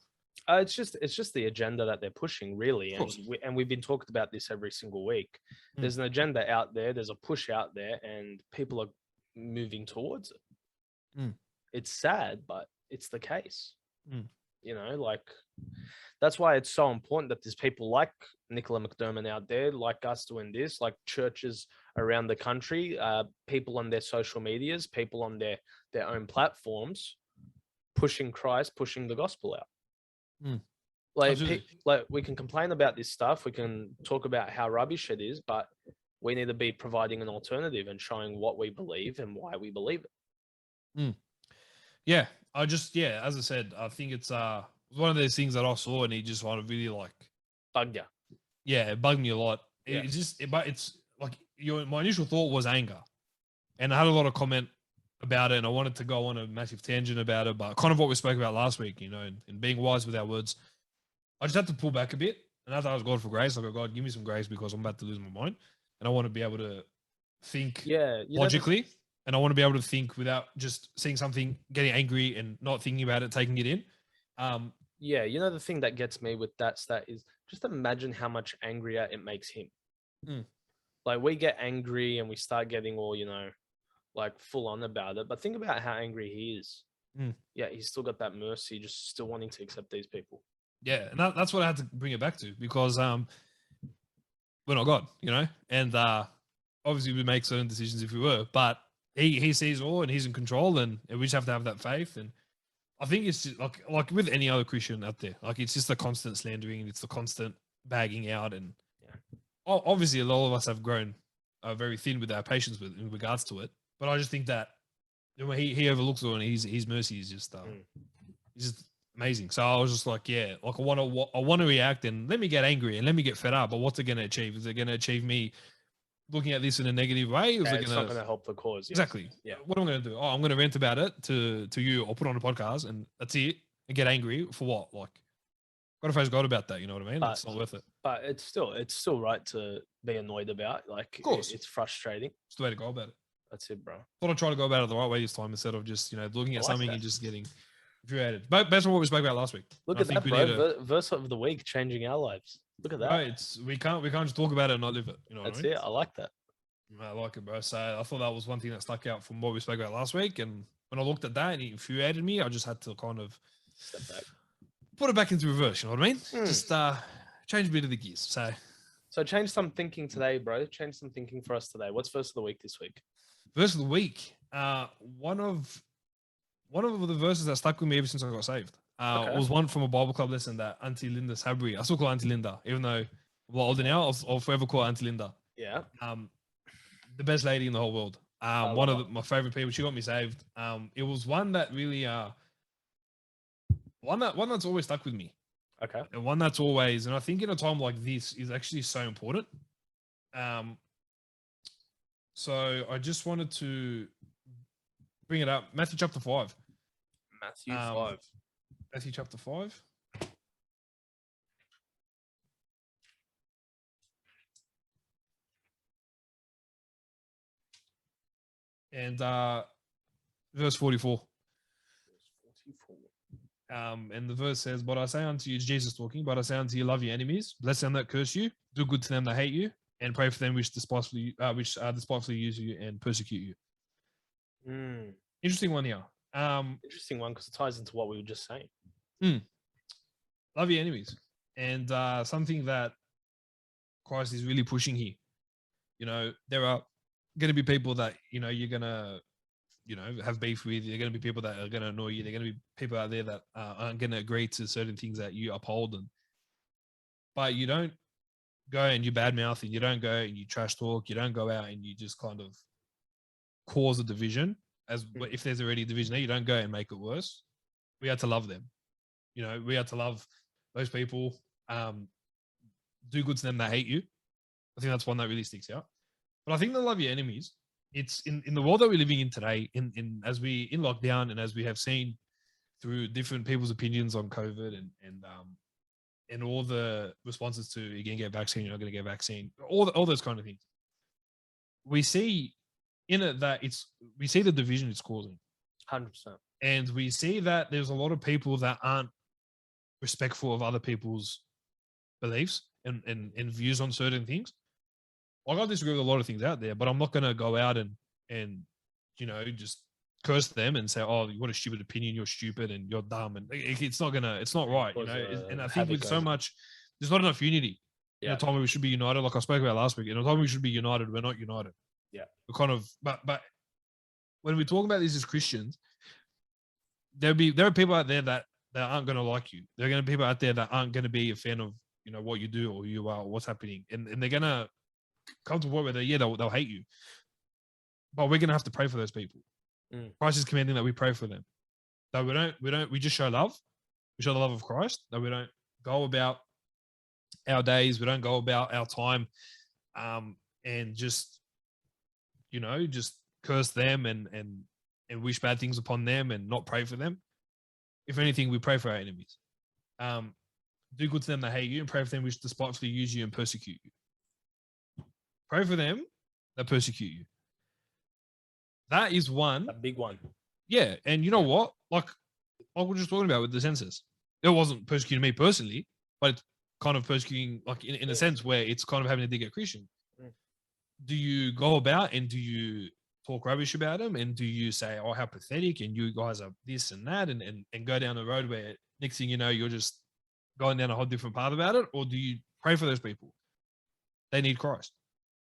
It's just the agenda that they're pushing, really, and we've been talking about this every single week. There's an agenda out there, there's a push out there, and people are moving towards it. It's sad, but it's the case. Mm. You know, like that's why it's so important that there's people like Nicola McDermott out there, like us doing this, like churches around the country, people on their social medias, people on their own platforms, pushing Christ, pushing the gospel out. Mm. Like, Absolutely. like we can complain about this stuff, we can talk about how rubbish it is, but we need to be providing an alternative and showing what we believe and why we believe it. Mm. Yeah, as I said, I think it's one of those things that I saw and he just wanted really like Bug ya. yeah, it bugged me a lot. Yeah. It's just but it's like my initial thought was anger. And I had a lot of comment about it and I wanted to go on a massive tangent about it, but kind of what we spoke about last week, and being wise with our words. I just had to pull back a bit and I thought I was God for grace. Like, God, give me some grace because I'm about to lose my mind. And I want to be able to think logically. And I want to be able to think without just seeing something, getting angry and not thinking about it, taking it in. Yeah, the thing that gets me with that stat is just imagine how much angrier it makes him. Mm. Like we get angry and we start getting all, like full on about it. But think about how angry he is. Mm. Yeah, he's still got that mercy, just still wanting to accept these people. Yeah, and that's what I had to bring it back to because we're not God, and obviously we make certain decisions if we were, but he sees all and he's in control, and we just have to have that faith. And I think it's just like with any other Christian out there, like it's just the constant slandering and it's the constant bagging out, and obviously a lot of us have grown very thin with our patience in regards to it. But I just think that when he overlooks it and his mercy is just he's just amazing. So I was just like, yeah, like I want to react and let me get angry and let me get fed up. But what's it going to achieve? Is it going to achieve me looking at this in a negative way? Or is it's not going to help the cause. Exactly. Yeah. What am I going to do? Oh, I'm going to rant about it to you or put on a podcast and that's it. And get angry for what? Like, got to face God about that. You know what I mean? It's not worth it. But it's still right to be annoyed about. Like, of course, it's frustrating. It's the way to go about it. That's it, bro. Thought I'd try to go about it the right way this time instead of just looking at something and just getting infuriated. But based on what we spoke about last week. Look at that, bro. Verse of the week, changing our lives. Look at that. Right. We can't just talk about it and not live it. You know what I mean? That's it. I like that. I like it, bro. So I thought that was one thing that stuck out from what we spoke about last week. And when I looked at that and it infuriated me, I just had to kind of step back, put it back into reverse. You know what I mean? Just change a bit of the gears. So change some thinking today, bro. Change some thinking for us today. What's verse of the week this week? Verse of the week. One of the verses that stuck with me ever since I got saved. Was one from a Bible club lesson that Auntie Linda Sabri. I still call her Auntie Linda, even though I'm a lot older now. I'll forever call her Auntie Linda. Yeah. The best lady in the whole world. One of my favorite people. She got me saved. It was one that really one that's always stuck with me. Okay. And one that's always, and I think in a time like this is actually so important. So I just wanted to bring it up. Matthew chapter 5. Matthew 5. Matthew chapter 5. And verse 44. And the verse says, "But I say unto you," it's Jesus talking, "but I say unto you, love your enemies, bless them that curse you, do good to them that hate you, and pray for them which despitefully use you and persecute you." Interesting one here. Interesting one because it ties into what we were just saying. Love your enemies, and something that Christ is really pushing here. There are going to be people that you're going to have beef with. There are going to be people that are going to annoy you. There are going to be people out there that aren't going to agree to certain things that you uphold. But you don't go and you badmouth, and you don't go and you trash talk. You don't go out and you just kind of cause a division. As if there's already a division there, you don't go and make it worse. We have to love them. We have to love those people. Do good to them that hate you. I think that's one that really sticks out. But I think the love your enemies. It's in the world that we're living in today, as we in lockdown, and as we have seen through different people's opinions on COVID and all the responses to you're going to get vaccine, you're not going to get vaccine, all those kind of things. We see in it that we see the division it's causing, 100%, and we see that there's a lot of people that aren't respectful of other people's beliefs and views on certain things. I disagree with a lot of things out there, but I'm not going to go out and just curse them and say, "Oh, what a stupid opinion! You're stupid and you're dumb," and it's not right, you know. And I think with so much, there's not enough unity in a time where we should be united. Like I spoke about last week, in a time we should be united, we're not united. Yeah, we're kind of, but when we talk about this as Christians, there are people out there that aren't going to like you. There are going to be people out there that aren't going to be a fan of, you know, what you do or who you are or what's happening, and they're going to come to a point where they'll hate you. But we're going to have to pray for those people. Christ is commanding that we pray for them. That we just show love. We show the love of Christ. That we don't go about our days. We don't go about our time, and just, you know, just curse them and wish bad things upon them and not pray for them. If anything, we pray for our enemies. Do good to them that hate you, and pray for them which despitefully use you and persecute you. Pray for them that persecute you. That is one. A big one. Yeah. And you know what? Like we're just talking about with the census. It wasn't persecuting me personally, but it's kind of persecuting, like in a sense where it's kind of having to dig at Christian. Do you go about and do you talk rubbish about them? And do you say, oh, how pathetic, and you guys are this and that, and go down the road where next thing you know, you're just going down a whole different path about it? Or do you pray for those people? They need Christ.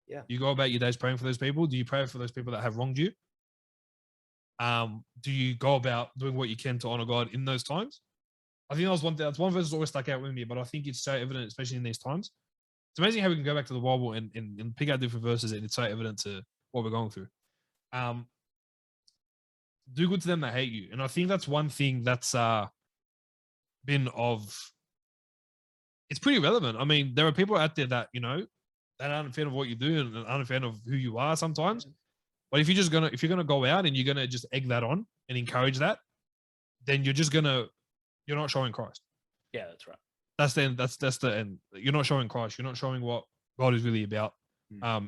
Yeah. You go about your days praying for those people. Do you pray for those people that have wronged you? Do you go about doing what you can to honor God in those times? I think that's one verse that's always stuck out with me, but I think it's so evident, especially in these times. It's amazing how we can go back to the Bible and pick out different verses, and it's so evident to what we're going through. Do good to them that hate you. And I think that's one thing that's been it's pretty relevant. I mean, there are people out there that, you know, that aren't a fan of what you do and aren't a fan of who you are sometimes. But if you're gonna go out and you're gonna just egg that on and encourage that, then you're not showing Christ. Yeah, that's right. That's the end. You're not showing Christ. You're not showing what God is really about.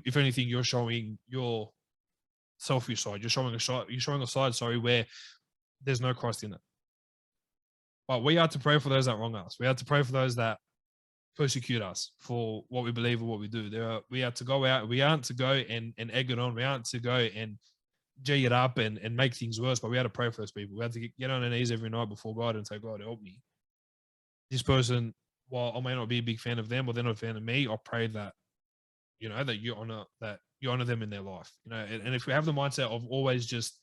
If anything, you're showing your selfish side. You're showing a side, where there's no Christ in it. But we are to pray for those that wrong us. We are to pray for those that persecute us for what we believe or what we do. We are to go out. We aren't to go and egg it on. We aren't to go and G it up and make things worse. But we had to pray for those people. We had to get on our knees every night before God and say, God, help me. This person, while I may not be a big fan of them or they're not a fan of me, I pray that, you know, that you honor them in their life. You know, and if we have the mindset of always just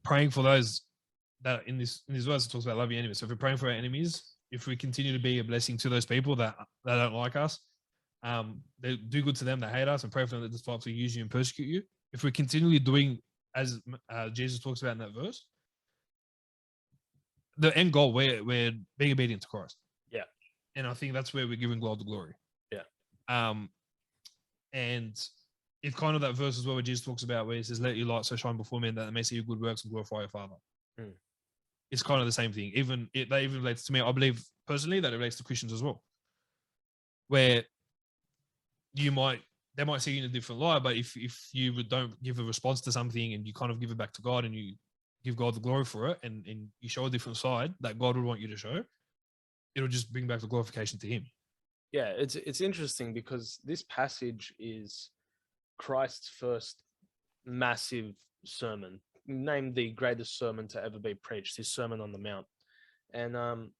praying for those that in this verse it talks about love your enemies. So if we're praying for our enemies, if we continue to be a blessing to those people that don't like us, they do good to them that hate us, and pray for them that despitefully use you and persecute you. If we're continually doing as Jesus talks about in that verse, the end goal, we're being obedient to Christ. Yeah. And I think that's where we're giving God the glory. Yeah. And it's kind of that verse as well where Jesus talks about where he says, let your light so shine before men that they may see your good works and glorify your Father. It's kind of the same thing. That even relates to me. I believe personally that it relates to Christians as well, where they might see you in a different light, but if you don't give a response to something and you kind of give it back to God and you give God the glory for it, and you show a different side that God would want you to show, it'll just bring back the glorification to Him. Yeah, it's interesting because this passage is Christ's first massive sermon, named the greatest sermon to ever be preached, his Sermon on the Mount. And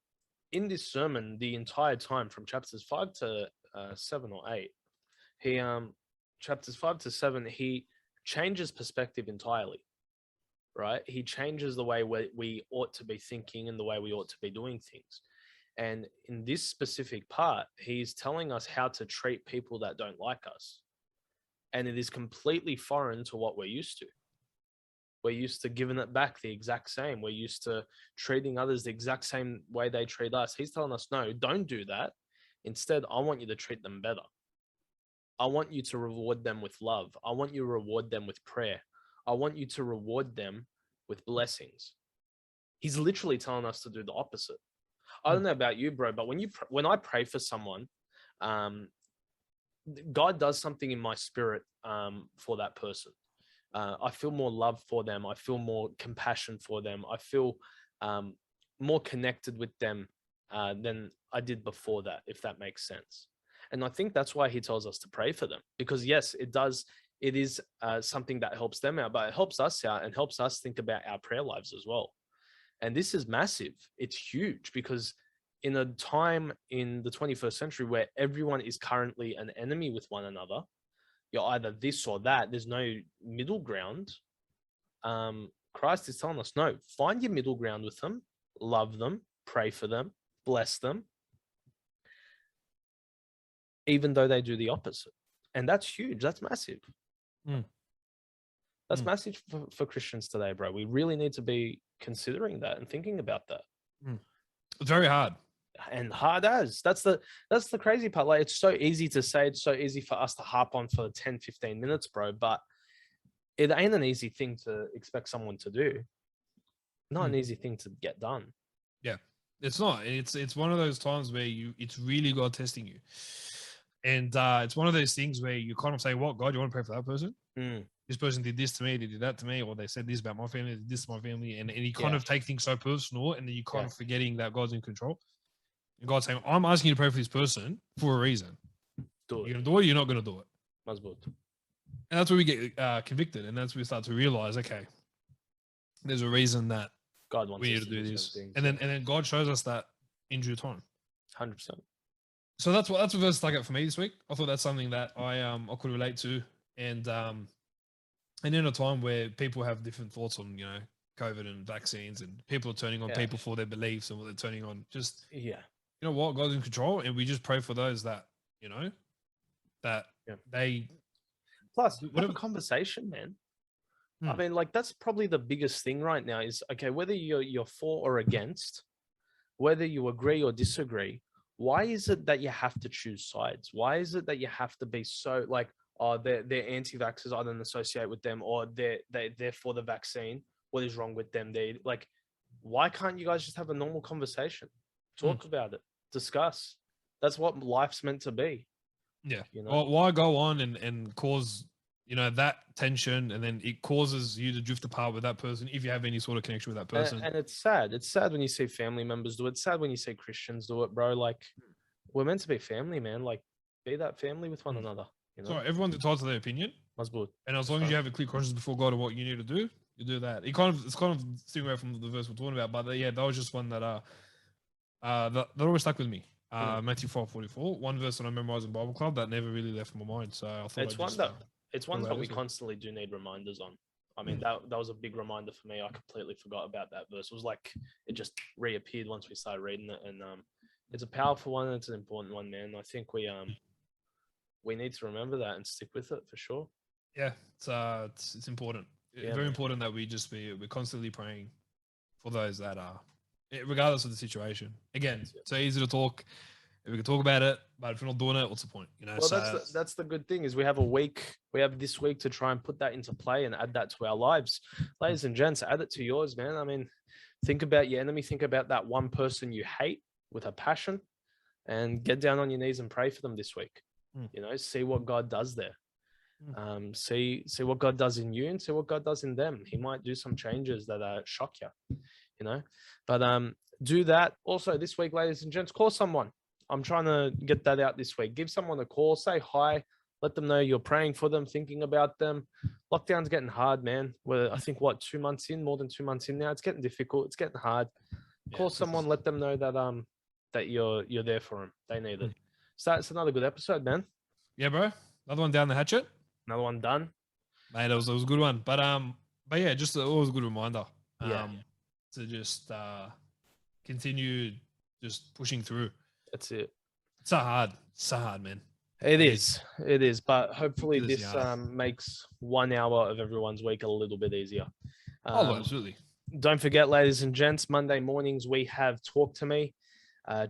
in this sermon, the entire time from chapters 5 to 7 or 8, he chapters 5 to 7, he changes perspective entirely, right? He changes the way we ought to be thinking and the way we ought to be doing things. And in this specific part, he's telling us how to treat people that don't like us. And it is completely foreign to what we're used to. We're used to giving it back the exact same. We're used to treating others the exact same way they treat us. He's telling us, no, don't do that. Instead, I want you to treat them better. I want you to reward them with love. I want you to reward them with prayer. I want you to reward them with blessings. He's literally telling us to do the opposite. I don't know about you, bro, but when I pray for someone, God does something in my spirit for that person. I feel more love for them. I feel more compassion for them. I feel more connected with them than I did before that, if that makes sense. And I think that's why he tells us to pray for them, because yes, it does it is something that helps them out, but it helps us out and helps us think about our prayer lives as well. And this is massive. It's huge because in a time in the 21st century where everyone is currently an enemy with one another, you're either this or that. There's no middle ground. Christ is telling us, no, find your middle ground with them, love them, pray for them, bless them, even though they do the opposite. And that's huge. That's massive. That's massive for Christians today, bro. We really need to be considering that and thinking about that. It's very hard. And hard as. That's the crazy part. Like, it's so easy to say, it's so easy for us to harp on for 10, 15 minutes, bro. But it ain't an easy thing to expect someone to do. Not an easy thing to get done. Yeah, it's not. It's one of those times where it's really God testing you. And it's one of those things where you kind of say, what, God, you want to pray for that person? This person did this to me, they did that to me, or they said this about my family, they did this to my family. And you kind of take things so personal, and then you kind of forgetting that God's in control. And God's saying, I'm asking you to pray for this person for a reason. Do it. You're going to do it, you're not going to do it. Mazboot. And that's where we get convicted. And that's where we start to realize, okay, there's a reason that God wants we need to do this. And then God shows us that in due time. 100%. So that's a verse stuck out for me this week. I thought that's something that I could relate to. And in a time where people have different thoughts on, COVID and vaccines, and people are turning on people for their beliefs and what they're turning on, just, you know what, God's in control. And we just pray for those that, they. Plus, have a conversation, man. I mean, like, that's probably the biggest thing right now is, okay, whether you're for or against, whether you agree or disagree, why is it that you have to choose sides? Why is it that you have to be so like, oh, they're anti-vaxxers, I don't associate with them, or they're for the vaccine. What is wrong with them? They like, why can't you guys just have a normal conversation? Talk about it, discuss. That's what life's meant to be. Yeah. Well, why go on and cause, that tension, and then it causes you to drift apart with that person if you have any sort of connection with that person. And it's sad. It's sad when you see family members do it. It's sad when you see Christians do it, bro. Like, we're meant to be family, man. Like, be that family with one another. Sorry, everyone's entitled to their opinion. Mazboot. And as long as you have a clear conscience before God of what you need to do, you do that. It's kind of sticking away from the verse we're talking about, but that was just one that always stuck with me. Matthew 5:44, one verse that I memorized in Bible club that never really left my mind. So I thought it's one that we constantly do need reminders on. I mean, that was a big reminder for me. I completely forgot about that verse. It was like it just reappeared once we started reading it, and it's a powerful one. And it's an important one, man. I think we need to remember that and stick with it for sure. Yeah, it's important. Very important that we're constantly praying for those that are, regardless of the situation. Again, it's so easy to talk. We can talk about it, but if we're not doing it, what's the point? Well, that's the good thing is we have this week to try and put that into play and add that to our lives. Ladies and gents, add it to yours, man. I mean, think about your enemy. Think about that one person you hate with a passion, and get down on your knees and pray for them this week. See what God does there. See what God does in you, and see what God does in them. He might do some changes that shock you, But do that. Also this week, ladies and gents, call someone. I'm trying to get that out this week. Give someone a call, say hi, let them know you're praying for them, thinking about them. Lockdown's getting hard, man. We're, I think, more than 2 months in now. It's getting difficult. It's getting hard. Call someone, let them know that you're there for them. They need it. So that's another good episode, man. Yeah, bro. Another one down the hatchet. Another one done. Mate, it was a good one. But yeah, just always a good reminder. To just continue just pushing through. That's it. It's so hard, man. It is. But hopefully this makes 1 hour of everyone's week a little bit easier. Absolutely. Don't forget, ladies and gents, Monday mornings we have Talk to Me.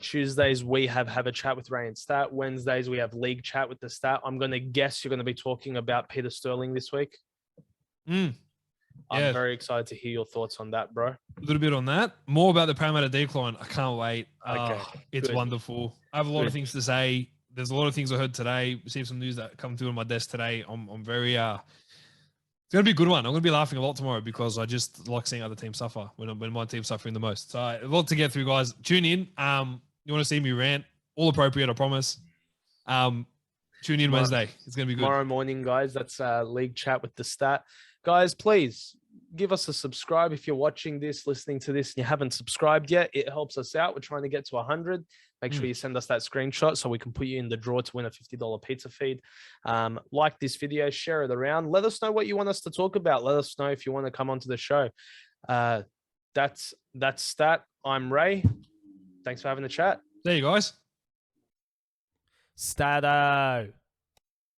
Tuesdays we have a chat with Ray and Stat. Wednesdays we have league chat with the Stat. I'm going to guess you're going to be talking about Peter Sterling this week. I'm very excited to hear your thoughts on that, bro. A little bit on that. More about the Parramatta decline. I can't wait. Okay, it's wonderful. I have a lot of things to say. There's a lot of things I heard today. Received some news that come through on my desk today. I'm very it's going to be a good one. I'm going to be laughing a lot tomorrow because I just like seeing other teams suffer when my team's suffering the most. So a lot to get through, guys. Tune in. You want to see me rant? All appropriate, I promise. Tune in Wednesday. It's gonna be good. Tomorrow morning, guys. That's league chat with the stat. Guys, please give us a subscribe if you're watching this, listening to this, and you haven't subscribed yet. It helps us out. We're trying to get to 100. Make sure you send us that screenshot so we can put you in the draw to win a $50 pizza feed. Like this video, share it around. Let us know what you want us to talk about. Let us know if you want to come onto the show. That's Stat. I'm Ray. Thanks for having the chat. There you guys. Stato.